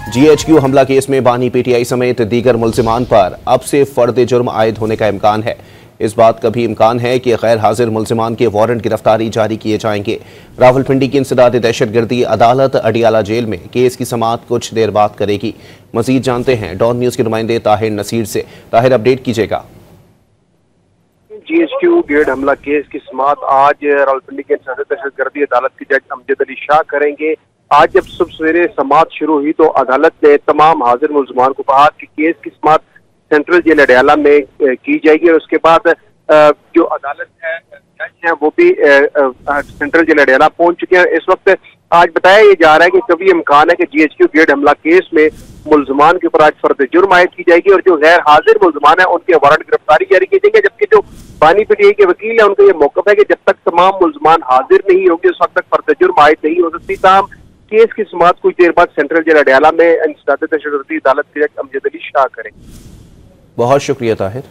GHQ हमला case में बानी PTI समेत दीगर मुल्जिमान पर अब से फर्द जुर्म आयद होने का इम्कान है। इस बात का भी इम्कान है कि गैर हाजिर मुल्जिमान के वारंट गिरफ्तारी जारी किए जाएंगे। रावलपिंडी की इंसदाद दहशतगर्दी अदालत अडियाला जेल में केस की समाअत कुछ देर बाद करेगी। मजीद जानते हैं डॉन न्यूज के नुमाइंदे ताहिर नसीर से। ताहिर, अपडेट कीजिएगा। GHQ गेट हमला केस की समाअत आज रावलपिंडी के इंसदाद दहशतगर्दी अदालत के जज अमजद अली शाह करेंगे। आज जब सुबह सवेरे समाअत शुरू हुई तो अदालत ने तमाम हाजिर मुल्जिमान को कहा कि केस की समाअत सेंट्रल जेल अडियाला में की जाएगी और उसके बाद जो अदालत है जज हैं वो भी सेंट्रल जेल अडियाला पहुंच चुके हैं। इस वक्त आज बताया ये जा रहा है कि कभी इम्कान है कि GHQ गेट हमला केस में मुल्जिमान के ऊपर आज फर्द जुर्म आयद की जाएगी और जो गैर हाजिर मुल्जिमान है उनके वारंट गिरफ्तारी जारी की जाएंगे, जबकि जो बानी PTI के वकील है उनका ये मौकफ है कि जब तक तमाम मुल्जिमान हाजिर नहीं होंगे उस वक्त तक फर्द जुर्म आयद नहीं हो सकती। ताहम केस की समाअत कुछ देर बाद सेंट्रल जेल अडियाला में इंसदाद दहशतगर्दी अदालत के जज अमजद अली शाह करेंगे। बहुत शुक्रिया ताहिर।